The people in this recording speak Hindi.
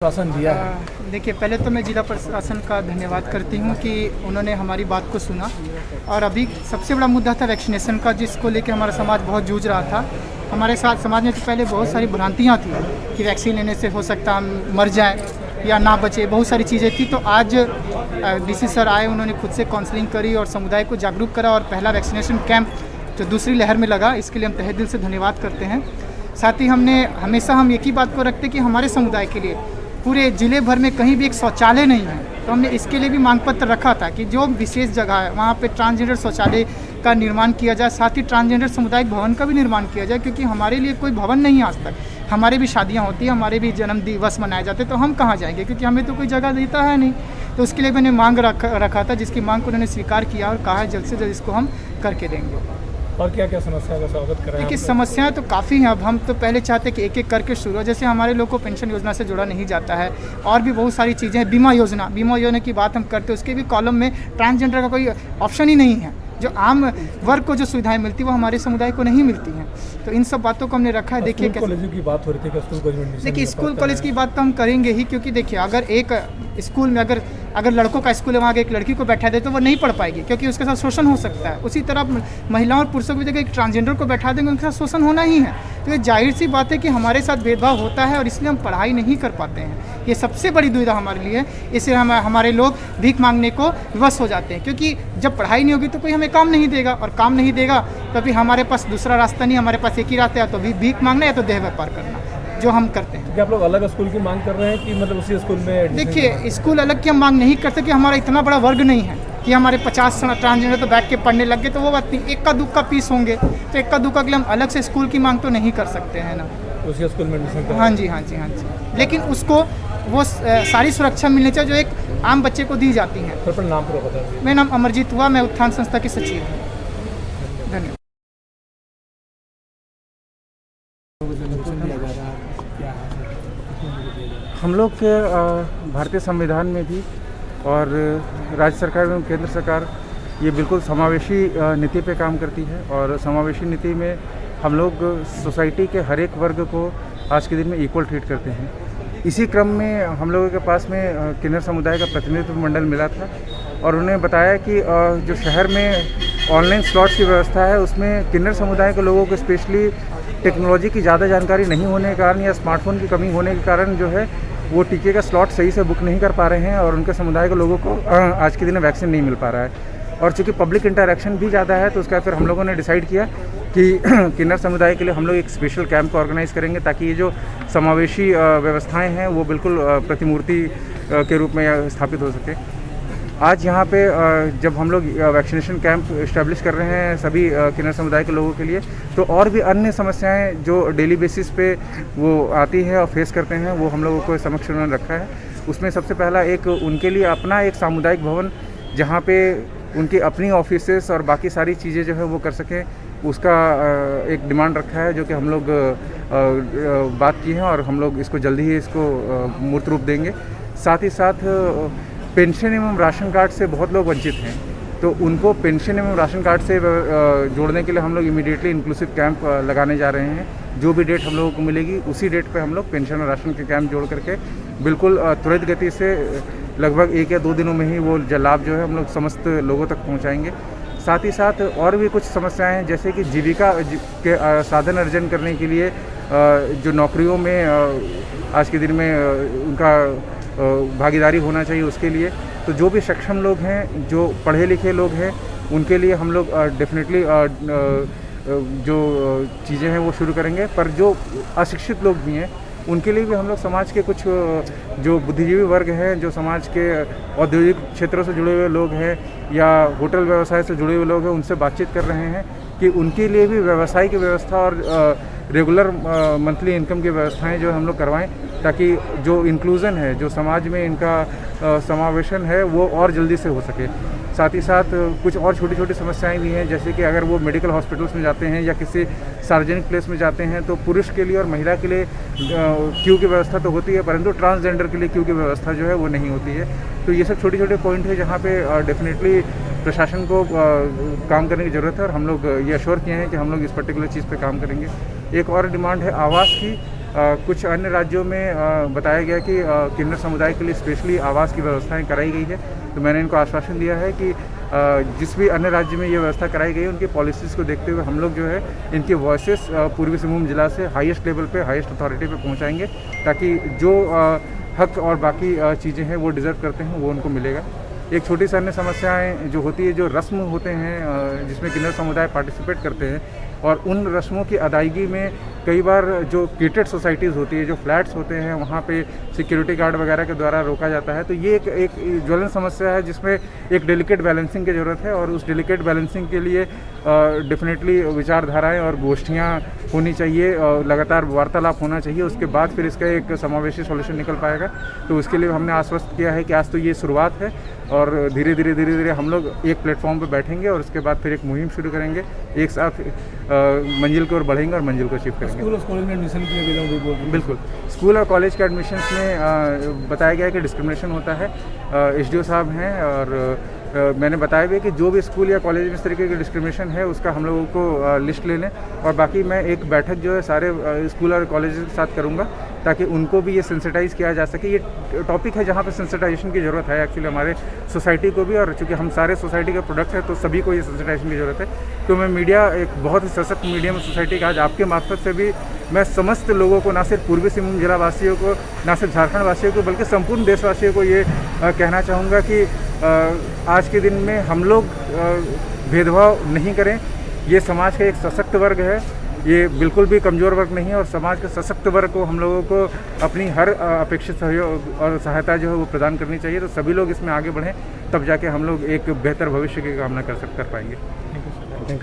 आश्वासन दिया है। देखिए, पहले तो मैं जिला प्रशासन का धन्यवाद करती हूँ कि उन्होंने हमारी बात को सुना। और अभी सबसे बड़ा मुद्दा था वैक्सीनेशन का, जिसको लेकर हमारा समाज बहुत जूझ रहा था। हमारे साथ समाज में तो पहले बहुत सारी भ्रांतियाँ थी कि वैक्सीन लेने से हो सकता हम मर जाए या ना बचे, बहुत सारी चीज़ें थी। तो आज डीसी सर आए, उन्होंने खुद से काउंसलिंग करी और समुदाय को जागरूक करा, और पहला वैक्सीनेशन कैंप जो दूसरी लहर में लगा, इसके लिए हम तहे दिल से धन्यवाद करते हैं। साथ ही हमेशा हम एक ही बात को रखते कि हमारे समुदाय के लिए पूरे ज़िले भर में कहीं भी एक शौचालय नहीं है, तो हमने इसके लिए भी मांग पत्र रखा था कि जो विशेष जगह है वहाँ पे ट्रांसजेंडर शौचालय का निर्माण किया जाए, साथ ही ट्रांसजेंडर सामुदायिक भवन का भी निर्माण किया जाए, क्योंकि हमारे लिए कोई भवन नहीं है आज तक। हमारे भी शादियाँ होती हैं, हमारे भी जन्म दिवस मनाए जाते हैं, तो हम कहाँ जाएंगे, क्योंकि हमें तो कोई जगह देता है नहीं। तो उसके लिए मैंने मांग रखा था, जिसकी मांग को उन्होंने स्वीकार किया और कहा है जल्द से जल्द इसको हम करके देंगे। और क्या क्या समस्या का स्वागत करें? देखिए, समस्याएं तो काफ़ी हैं। अब हम तो पहले चाहते कि एक एक करके शुरू हो। जैसे हमारे लोग को पेंशन योजना से जोड़ा नहीं जाता है, और भी बहुत सारी चीज़ें हैं। बीमा योजना की बात हम करते हैं, उसके भी कॉलम में ट्रांसजेंडर का कोई ऑप्शन ही नहीं है। जो आम वर्ग को जो सुविधाएं मिलती है वो हमारे समुदाय को नहीं मिलती हैं। तो इन सब बातों को हमने रखा है। देखिए, कॉलेज की बात हो रही थी, स्कूल कॉलेज में देखिए स्कूल कॉलेज की बात तो हम करेंगे ही, क्योंकि देखिए अगर एक स्कूल में अगर लड़कों का स्कूल है, वहाँ एक लड़की को बैठा दे तो वो नहीं पढ़ पाएगी, क्योंकि उसके साथ शोषण हो सकता है। उसी तरह महिलाओं और पुरुषों की जगह एक ट्रांसजेंडर को बैठा देंगे, उनके साथ शोषण होना ही है। तो ये जाहिर सी बात है कि हमारे साथ भेदभाव होता है, और इसलिए हम पढ़ाई नहीं कर पाते हैं। ये सबसे बड़ी दुविधा हमारे लिए। इससे हमारे लोग भीख मांगने को विवश हो जाते हैं, क्योंकि जब पढ़ाई नहीं होगी तो कोई हमें काम नहीं देगा, और काम नहीं देगा तो फिर हमारे पास दूसरा रास्ता नहीं, हमारे पास एक ही रास्ता है, तो भीख मांगना या तो देह व्यापार करना, जो हम करते हैं। क्या आप लोग अलग स्कूल की मांग कर रहे हैं कि मतलब उसी स्कूल में? देखिए, स्कूल अलग की हम मांग नहीं करते, कि हमारा इतना बड़ा वर्ग नहीं है कि हमारे 50 ट्रांसजेंडर तो बैठ के पढ़ने लग गए, तो वो बात नहीं। इक्का दुक्का पीस होंगे, तो इक्का दुक्का के लिए हम अलग से स्कूल की मांग तो नहीं कर सकते हैं ना। उसी स्कूल में एडमिशन? हाँ जी। लेकिन उसको वो सारी सुरक्षा मिलनी चाहिए जो एक आम बच्चे को दी जाती है। तो नाम पूरा बता दीजिए। मेरा नाम अमरजीत हुआ, मैं उत्थान संस्था की सचिव हूँ। धन्यवाद। हम लोग के भारतीय संविधान में भी और राज्य सरकार एवं केंद्र सरकार ये बिल्कुल समावेशी नीति पे काम करती है, और समावेशी नीति में हम लोग सोसाइटी के हर एक वर्ग को आज के दिन में इक्वल ट्रीट करते हैं। इसी क्रम में हम लोगों के पास में किन्नर समुदाय का प्रतिनिधित्व मंडल मिला था, और उन्हें बताया कि जो शहर में ऑनलाइन स्लॉट्स की व्यवस्था है, उसमें किन्नर समुदाय के लोगों को स्पेशली टेक्नोलॉजी की ज़्यादा जानकारी नहीं होने के कारण या स्मार्टफोन की कमी होने के कारण जो है वो टीके का स्लॉट सही से बुक नहीं कर पा रहे हैं, और उनके समुदाय के लोगों को आज के दिन वैक्सीन नहीं मिल पा रहा है। और चूँकि पब्लिक इंटरेक्शन भी ज़्यादा है, तो उसका फिर हम लोगों ने डिसाइड किया कि किन्नर समुदाय के लिए हम लोग एक स्पेशल कैंप ऑर्गेनाइज़ करेंगे, ताकि ये जो समावेशी व्यवस्थाएं हैं वो बिल्कुल प्रतिमूर्ति के रूप में स्थापित हो सके। आज यहाँ पे जब हम लोग वैक्सीनेशन कैंप इस्टेब्लिश कर रहे हैं सभी किन्नर समुदाय के लोगों के लिए, तो और भी अन्य समस्याएं जो डेली बेसिस पे वो आती है और फेस करते हैं, वो हम लोगों को समक्ष उन्होंने रखा है। उसमें सबसे पहला एक उनके लिए अपना एक सामुदायिक भवन, जहाँ पे उनकी अपनी ऑफिसेस और बाकी सारी चीज़ें जो है वो कर सकें, उसका एक डिमांड रखा है, जो कि हम लोग बात की है, और हम लोग इसको जल्दी ही इसको मूर्त रूप देंगे। साथ ही साथ पेंशन एवं राशन कार्ड से बहुत लोग वंचित हैं, तो उनको पेंशन एवं राशन कार्ड से जोड़ने के लिए हम लोग इमीडिएटली इंक्लूसिव कैंप लगाने जा रहे हैं। जो भी डेट हम लोगों को मिलेगी उसी डेट पे हम लोग पेंशन और राशन के कैंप जोड़ करके बिल्कुल त्वरित गति से लगभग 1 या 2 दिनों में ही वो लाभ जो है हम लोग समस्त लोगों तक पहुँचाएँगे। साथ ही साथ और भी कुछ समस्याएं हैं, जैसे कि जीविका के साधन अर्जन करने के लिए जो नौकरियों में आज के दिन में उनका भागीदारी होना चाहिए, उसके लिए तो जो भी सक्षम लोग हैं, जो पढ़े लिखे लोग हैं, उनके लिए हम लोग डेफिनेटली जो चीज़ें हैं वो शुरू करेंगे। पर जो अशिक्षित लोग भी हैं उनके लिए भी हम लोग समाज के कुछ जो बुद्धिजीवी वर्ग हैं, जो समाज के औद्योगिक क्षेत्रों से जुड़े हुए लोग हैं या होटल व्यवसाय से जुड़े हुए लोग हैं, उनसे बातचीत कर रहे हैं कि उनके लिए भी व्यवसाय की व्यवस्था और रेगुलर मंथली इनकम की व्यवस्थाएं जो हम लोग करवाएं, ताकि जो इंक्लूज़न है, जो समाज में इनका समावेशन है, वो और जल्दी से हो सके। साथ ही साथ कुछ और छोटी छोटी समस्याएं भी हैं, जैसे कि अगर वो मेडिकल हॉस्पिटल्स में जाते हैं या किसी सार्वजनिक प्लेस में जाते हैं, तो पुरुष के लिए और महिला के लिए क्यू की व्यवस्था तो होती है, परंतु ट्रांसजेंडर के लिए क्यू की व्यवस्था जो है वो नहीं होती है। तो ये सब छोटे छोटे पॉइंट है जहाँ पे डेफिनेटली प्रशासन को काम करने की ज़रूरत है, और हम लोग ये अश्योर किए हैं कि हम लोग इस पर्टिकुलर चीज़ पे काम करेंगे। एक और डिमांड है आवास की। कुछ अन्य राज्यों में बताया गया कि किन्नर समुदाय के लिए स्पेशली आवास की व्यवस्थाएं कराई गई है। तो मैंने इनको आश्वासन दिया है कि जिस भी अन्य राज्य में ये व्यवस्था कराई गई है उनकी पॉलिसीज़ को देखते हुए हम लोग जो है इनकी वॉइसेस पूर्वी सिंहभूम जिला से हाईएस्ट लेवल पे, हाईएस्ट अथॉरिटी पे पहुंचाएंगे, ताकि जो हक और बाकी चीज़ें हैं वो डिज़र्व करते हैं वो उनको मिलेगा। एक छोटी सी अन्य समस्याएं जो होती है, जो रस्म होते हैं जिसमें किन्नर समुदाय पार्टिसिपेट करते हैं, और उन रस्मों की अदायगी में कई बार जो केटेड सोसाइटीज़ होती है, जो फ्लैट्स होते हैं, वहाँ पे सिक्योरिटी गार्ड वगैरह के द्वारा रोका जाता है। तो ये एक ज्वलन समस्या है जिसमें एक डेलिकेट बैलेंसिंग की ज़रूरत है, और उस डेलिकेट बैलेंसिंग के लिए डेफिनेटली विचारधाराएं और गोष्ठियाँ होनी चाहिए, लगातार वार्तालाप होना चाहिए, उसके बाद फिर इसका एक समावेशी सॉल्यूशन निकल पाएगा। तो उसके लिए हमने आश्वस्त किया है कि आज तो ये शुरुआत है, और धीरे धीरे हम लोग एक प्लेटफॉर्म पर बैठेंगे और उसके बाद फिर एक मुहिम शुरू करेंगे, एक साथ मंजिल की ओर बढ़ेंगे और मंजिल को अचीव करेंगे। स्कूल और कॉलेज में एडमिशन के लिए भी बोल बिल्कुल, स्कूल और कॉलेज के एडमिशन्स में बताया गया है कि डिस्क्रिमिनेशन होता है। एसडीओ साहब हैं, और मैंने बताया भी कि जो भी स्कूल या कॉलेज में इस तरीके की डिस्क्रिमिनेशन है उसका हम लोगों को लिस्ट ले लें, और बाकी मैं एक बैठक जो है सारे स्कूल और कॉलेज के साथ करूँगा, ताकि उनको भी ये सेंसिटाइज़ किया जा सके। ये टॉपिक है जहाँ पे सेंसिटाइजेशन की ज़रूरत है एक्चुअली हमारे सोसाइटी को भी, और चूँकि हम सारे सोसाइटी के प्रोडक्ट हैं तो सभी को ये सेंसिटाइजेशन की ज़रूरत है। तो मैं मीडिया, एक बहुत ही सशक्त मीडियम सोसाइटी का, आज आपके मार्फत से भी मैं समस्त लोगों को, ना सिर्फ पूर्वी सिंहभूम जिला वासियों को, ना सिर्फ झारखंड वासियों को, बल्कि संपूर्ण देशवासियों को ये कहना चाहूँगा कि आज के दिन में हम लोग भेदभाव नहीं करें। ये समाज का एक सशक्त वर्ग है, ये बिल्कुल भी कमज़ोर वर्ग नहीं है, और समाज के सशक्त वर्ग को हम लोगों को अपनी हर अपेक्षित सहयोग और सहायता जो है वो प्रदान करनी चाहिए। तो सभी लोग इसमें आगे बढ़ें, तब जाके हम लोग एक बेहतर भविष्य की कामना कर पाएंगे।